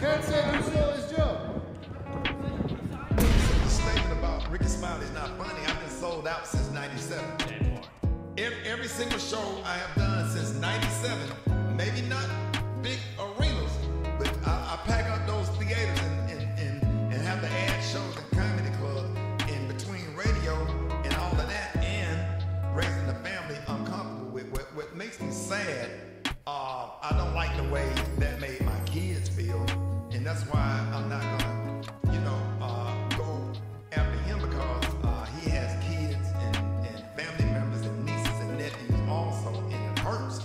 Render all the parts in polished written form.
Katt said you stole his job. The statement about Ricky Smiley's not funny, I've been sold out since 97. Every single show I have done since 97, maybe not big arenas, but I pack up those theaters and have the ad shows and comedy clubs in between radio and all of that, and raising the family I'm comfortable with. What makes me sad, I don't like the way that made my kids feel, and that's why I'm not gonna, go after him, because he has kids and family members and nieces and nephews also, and it hurts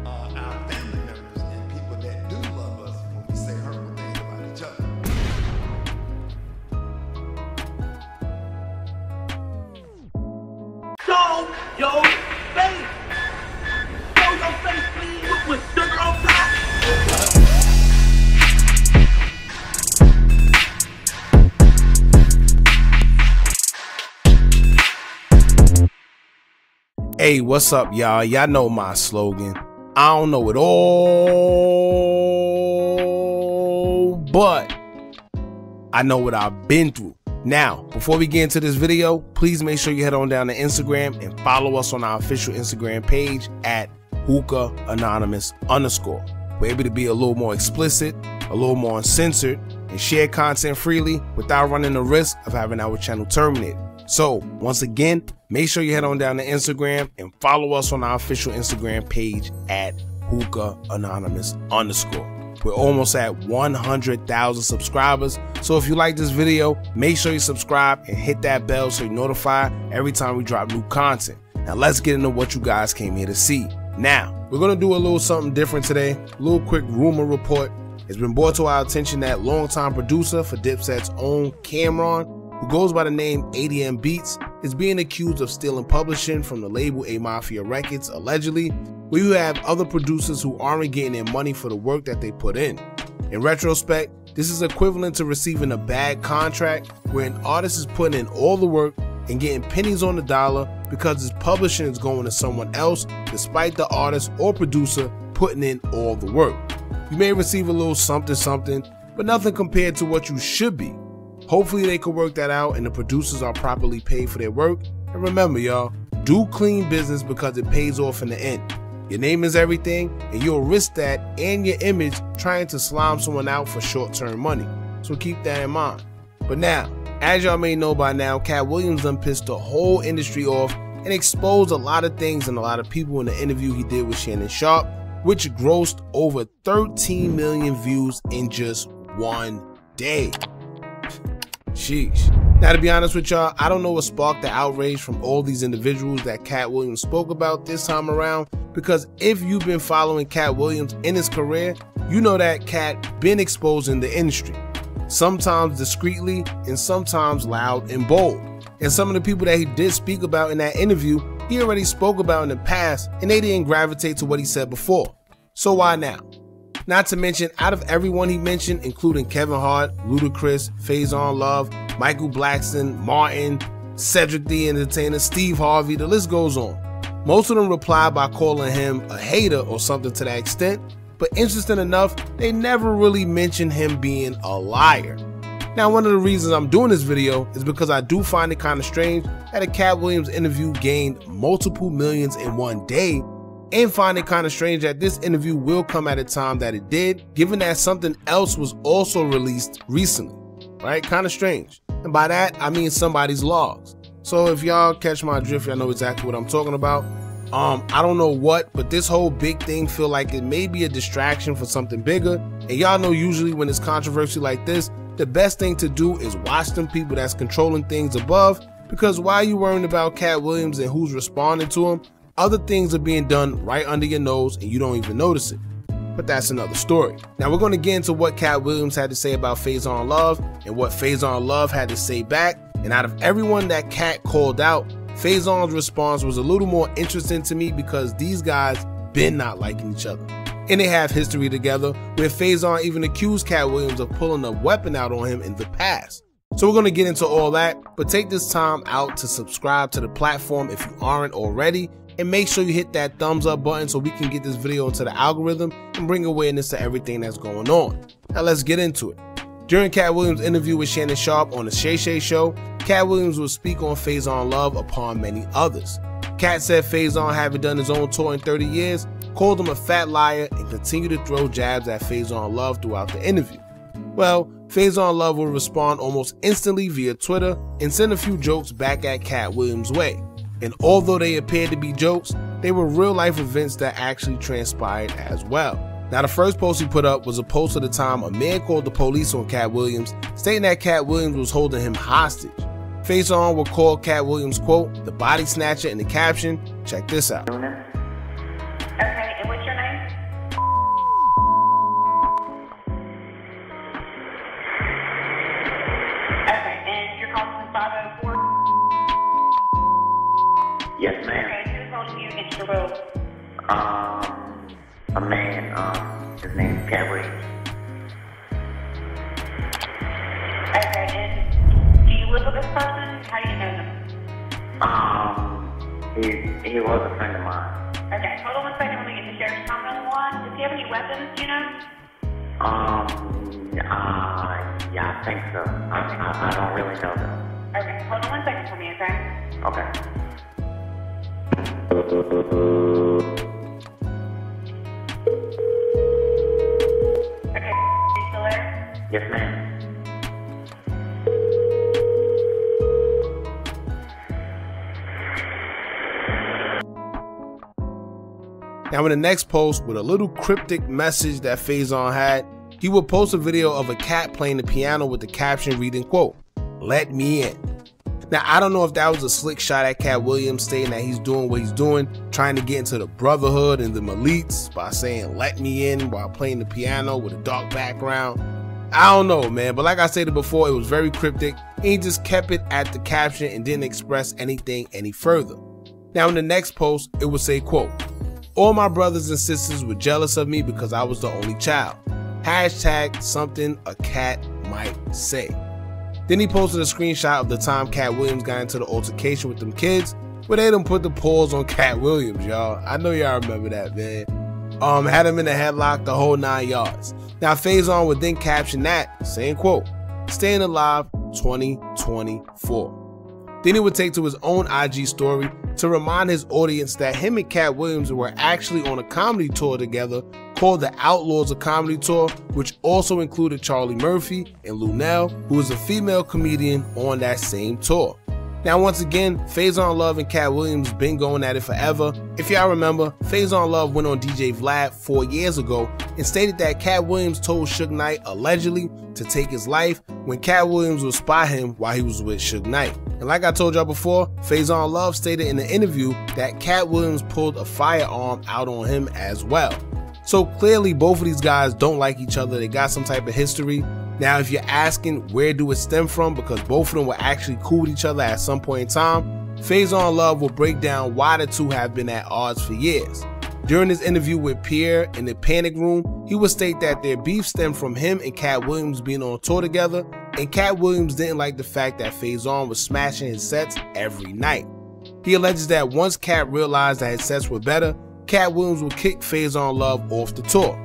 our family members and people that do love us when we say hurtful things about each other. Show your face. Show your face, please, with sugar on top. Hey, what's up, y'all? Y'all know my slogan. I don't know it all, but I know what I've been through. Now, before we get into this video, please make sure you head on down to Instagram and follow us on our official Instagram page at Hookah Anonymous _. We're able to be a little more explicit, a little more uncensored, and share content freely without running the risk of having our channel terminated. So, once again, make sure you head on down to Instagram and follow us on our official Instagram page at Hookah Anonymous _. We're almost at 100,000 subscribers, so if you like this video, make sure you subscribe and hit that bell so you're notified every time we drop new content. Now let's get into what you guys came here to see. Now, we're going to do a little something different today, a little quick rumor report. It's been brought to our attention that longtime producer for Dipset's own Cameron, who goes by the name ADM Beats, is being accused of stealing publishing from the label A Mafia Records, allegedly, where you have other producers who aren't getting their money for the work that they put in. In retrospect, this is equivalent to receiving a bad contract where an artist is putting in all the work and getting pennies on the dollar because his publishing is going to someone else despite the artist or producer putting in all the work. You may receive a little something, but nothing compared to what you should be. Hopefully they can work that out and the producers are properly paid for their work. And remember, y'all, do clean business because it pays off in the end. Your name is everything, and you'll risk that and your image trying to slime someone out for short-term money. So keep that in mind. But now, as y'all may know by now, Katt Williams done pissed the whole industry off and exposed a lot of things and a lot of people in the interview he did with Shannon Sharpe, which grossed over 13 million views in just one day. Sheesh. Now, to be honest with y'all, I don't know what sparked the outrage from all these individuals that Katt Williams spoke about this time around, because if you've been following Katt Williams in his career, you know that Katt been exposing the industry, sometimes discreetly and sometimes loud and bold. And some of the people that he did speak about in that interview, he already spoke about in the past, and they didn't gravitate to what he said before. So why now? Not to mention, out of everyone he mentioned, including Kevin Hart, Ludacris, Faizon Love, Michael Blackson, Martin, Cedric the Entertainer, Steve Harvey, the list goes on. Most of them replied by calling him a hater or something to that extent, but interesting enough, they never really mentioned him being a liar. Now, one of the reasons I'm doing this video is because I do find it kind of strange that a Katt Williams interview gained multiple millions in one day, and find it kind of strange that this interview will come at a time that it did, given that something else was also released recently, right? Kind of strange. And by that, I mean somebody's logs. So if y'all catch my drift, y'all know exactly what I'm talking about. I don't know what, but this whole big thing feel like it may be a distraction for something bigger. And y'all know usually when it's controversy like this, the best thing to do is watch them people that's controlling things above, because while you worrying about Katt Williams and who's responding to him, other things are being done right under your nose and you don't even notice it. But that's another story. Now we're going to get into what Katt Williams had to say about Faizon Love and what Faizon Love had to say back. And out of everyone that Katt called out, Faizon's response was a little more interesting to me because these guys been not liking each other. And they have history together, where Faizon even accused Katt Williams of pulling a weapon out on him in the past. So we're going to get into all that, but take this time out to subscribe to the platform if you aren't already, and make sure you hit that thumbs up button so we can get this video into the algorithm and bring awareness to everything that's going on. Now let's get into it. During Katt Williams' interview with Shannon Sharpe on the Shay Shay show, Katt Williams will speak on Faizon Love upon many others. Katt said Faizon, having done his own tour in 30 years, called him a fat liar and continued to throw jabs at Faizon Love throughout the interview. Well, Faizon Love will respond almost instantly via Twitter and send a few jokes back at Katt Williams' way. And although they appeared to be jokes, they were real life events that actually transpired as well. Now, the first post he put up was a post of the time a man called the police on Katt Williams, stating that Katt Williams was holding him hostage. Faizon will call Katt Williams, quote, the body snatcher in the caption. Check this out. Okay, and what's your name? Okay, and you're calling from 504? Yes, ma'am. Okay, who's holding you against your will? A man, his name is Katt Williams. Okay, and do you live with this person? How do you know them? He was a friend of mine. Okay, hold on one second, let me get the sheriff's comment on the line. Does he have any weapons, do you know? Yeah, I think so. I don't really know though. Okay, hold on one second for me, okay? Okay. Okay, you still there? Yes, ma'am. Now in the next post, with a little cryptic message that Faizon had, he would post a video of a cat playing the piano with the caption reading, quote, let me in. Now, I don't know if that was a slick shot at Katt Williams stating that he's doing what he's doing, trying to get into the brotherhood and the elites by saying let me in while playing the piano with a dark background. I don't know, man, but like I stated before, it was very cryptic and he just kept it at the caption and didn't express anything any further. Now in the next post, it would say, quote, all my brothers and sisters were jealous of me because I was the only child. Hashtag something a cat might say. Then he posted a screenshot of the time Katt Williams got into the altercation with them kids, where they done put the paws on Katt Williams, y'all. I know y'all remember that, man. Had him in a headlock, the whole 9 yards. Now Faizon would then caption that, saying, quote, staying alive 2024. Then he would take to his own IG story to remind his audience that him and Katt Williams were actually on a comedy tour together called the Outlaws of Comedy Tour, which also included Charlie Murphy and Lunel, who was a female comedian on that same tour. Now once again, Faizon Love and Katt Williams been going at it forever. If y'all remember, Faizon Love went on DJ Vlad 4 years ago and stated that Katt Williams told Suge Knight allegedly to take his life when Katt Williams would spy him while he was with Suge Knight. And like I told y'all before, Faizon Love stated in the interview that Katt Williams pulled a firearm out on him as well. So clearly both of these guys don't like each other, they got some type of history. Now if you're asking where do it stem from, because both of them were actually cool with each other at some point in time, Faizon Love will break down why the two have been at odds for years. During his interview with Pierre in the Panic Room, he would state that their beef stemmed from him and Katt Williams being on tour together, and Katt Williams didn't like the fact that Faizon was smashing his sets every night. He alleges that once Katt realized that his sets were better, Katt Williams would kick Faizon Love off the tour.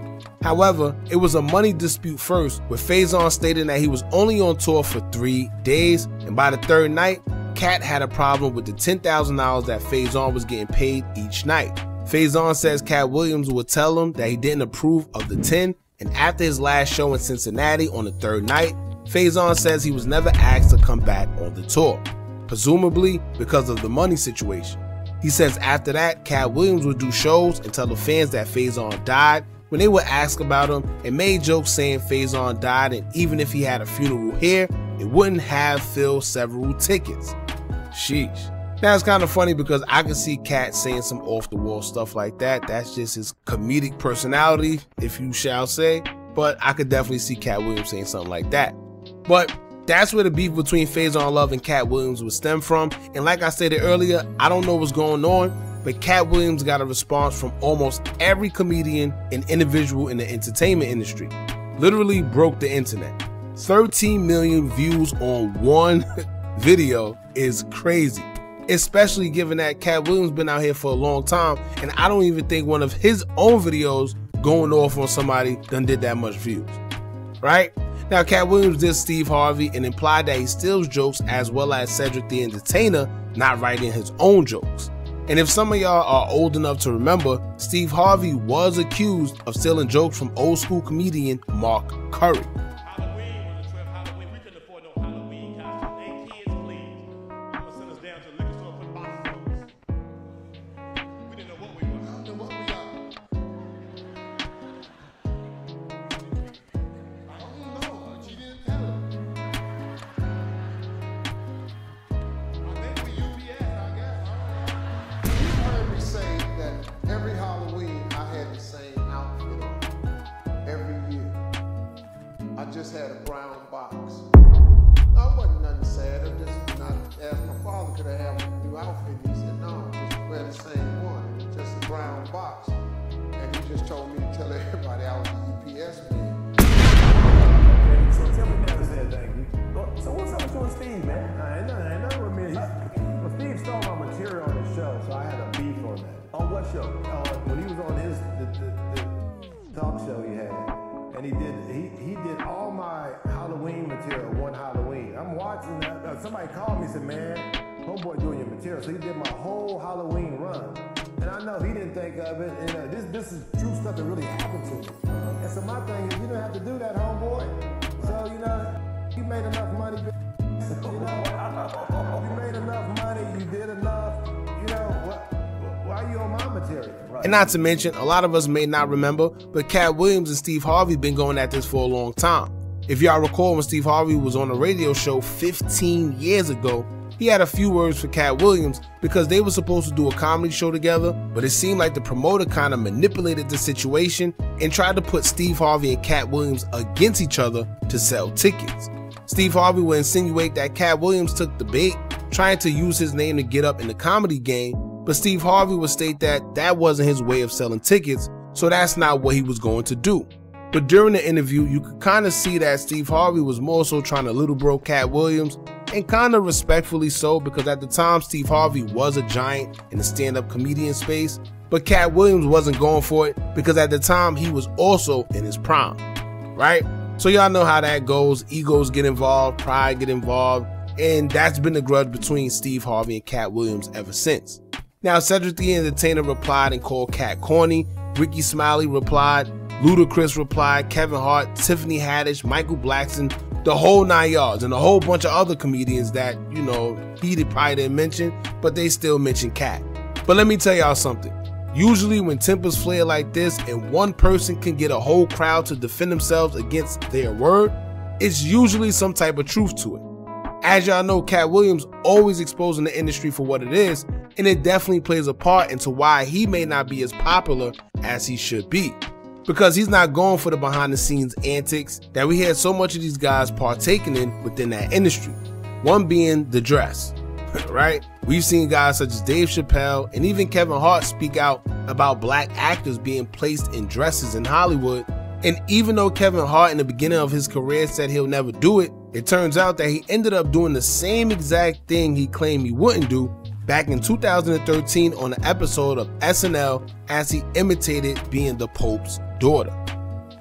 However, it was a money dispute first, with Faizon stating that he was only on tour for 3 days, and by the third night, Katt had a problem with the $10,000 that Faizon was getting paid each night. Faizon says Katt Williams would tell him that he didn't approve of the 10, and after his last show in Cincinnati on the third night, Faizon says he was never asked to come back on the tour, presumably because of the money situation. He says after that, Katt Williams would do shows and tell the fans that Faizon died when they would ask about him, and made jokes saying Faizon died and even if he had a funeral here, it wouldn't have filled several tickets. Sheesh. Now it's kind of funny because I can see Katt saying some off-the-wall stuff like that. That's just his comedic personality, if you shall say. But I could definitely see Katt Williams saying something like that. But that's where the beef between Faizon Love and Katt Williams would stem from. And like I stated earlier, I don't know what's going on, but Katt Williams got a response from almost every comedian and individual in the entertainment industry. Literally broke the internet. 13 million views on one video is crazy. Especially given that Katt Williams been out here for a long time, and I don't even think one of his own videos going off on somebody done did that much views. right? Now, Katt Williams did Steve Harvey and implied that he steals jokes, as well as Cedric the Entertainer not writing his own jokes. And if some of y'all are old enough to remember, Steve Harvey was accused of stealing jokes from old school comedian Mark Curry. Halloween was a trip. Halloween, we couldn't afford no Halloween costume. Hey kids, please. I'm gonna send us down to the liquor store and put boxes on us. We didn't know what we were. I don't know what we are. I don't know. She didn't tell him. I think we UPS, I guess. You heard me say that every Halloween I had the same outfit on. Every year. I just had a brown box. No, it wasn't nothing sad. I just not asked my father, could I have a new outfit? He said, no, just wear the same one, just a brown box. And he just told me to tell everybody I was a UPS man. Okay, so tell me now, said thank you. So what's up with you and Steve, man? I ain't nothing with me. Well, Steve stole my material on the show, so I had a beef on that. On what show? When he was on his the talk show he had, and he did all my Halloween material one Halloween. I'm watching that. Somebody called me and said, man, homeboy doing your material. So he did my whole Halloween run. And I know he didn't think of it. And this is true stuff that really happened to me. And so my thing is, you don't have to do that, homeboy. So, you made enough money. You made enough money. You did enough. Why are you on my material? Right. And not to mention, a lot of us may not remember, but Katt Williams and Steve Harvey been going at this for a long time. If y'all recall, when Steve Harvey was on a radio show 15 years ago, he had a few words for Katt Williams because they were supposed to do a comedy show together, but it seemed like the promoter kind of manipulated the situation and tried to put Steve Harvey and Katt Williams against each other to sell tickets. Steve Harvey would insinuate that Katt Williams took the bait, trying to use his name to get up in the comedy game, but Steve Harvey would state that that wasn't his way of selling tickets, so that's not what he was going to do. But during the interview, you could kind of see that Steve Harvey was more so trying to little bro Katt Williams, and kind of respectfully so, because at the time Steve Harvey was a giant in the stand-up comedian space, but Katt Williams wasn't going for it because at the time he was also in his prime, right? So y'all know how that goes. Egos get involved, pride get involved, and that's been the grudge between Steve Harvey and Katt Williams ever since. Now, Cedric the Entertainer replied and called Katt corny. Ricky Smiley replied. Ludacris replied. Kevin Hart, Tiffany Haddish, Michael Blackson, the whole 9 yards, and a whole bunch of other comedians that, he probably didn't mention, but they still mentioned Katt. But let me tell y'all something. Usually when tempers flare like this and one person can get a whole crowd to defend themselves against their word, it's usually some type of truth to it. As y'all know, Katt Williams always exposing the industry for what it is, and it definitely plays a part into why he may not be as popular as he should be. Because he's not going for the behind the scenes antics that we had so much of these guys partaking in within that industry. One being the dress, right? We've seen guys such as Dave Chappelle and even Kevin Hart speak out about black actors being placed in dresses in Hollywood. And even though Kevin Hart in the beginning of his career said he'll never do it, it turns out that he ended up doing the same exact thing he claimed he wouldn't do back in 2013 on an episode of SNL as he imitated being the Pope's daughter.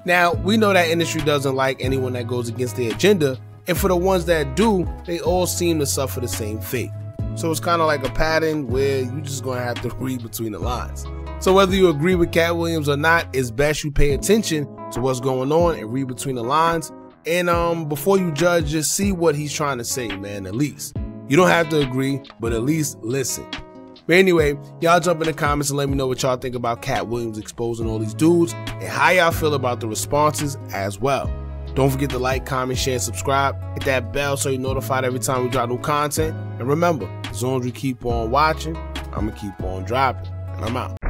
Now, we know that industry doesn't like anyone that goes against their agenda, and for the ones that do, they all seem to suffer the same fate. So it's kind of like a pattern where you're just going to have to read between the lines. So whether you agree with Katt Williams or not, it's best you pay attention to what's going on and read between the lines. And before you judge, just see what he's trying to say, man, at least. You don't have to agree, but at least listen. But anyway, y'all jump in the comments and let me know what y'all think about Katt Williams exposing all these dudes and how y'all feel about the responses as well. Don't forget to like, comment, share, and subscribe. Hit that bell so you're notified every time we drop new content. And remember, as long as we keep on watching, I'm going to keep on dropping. And I'm out.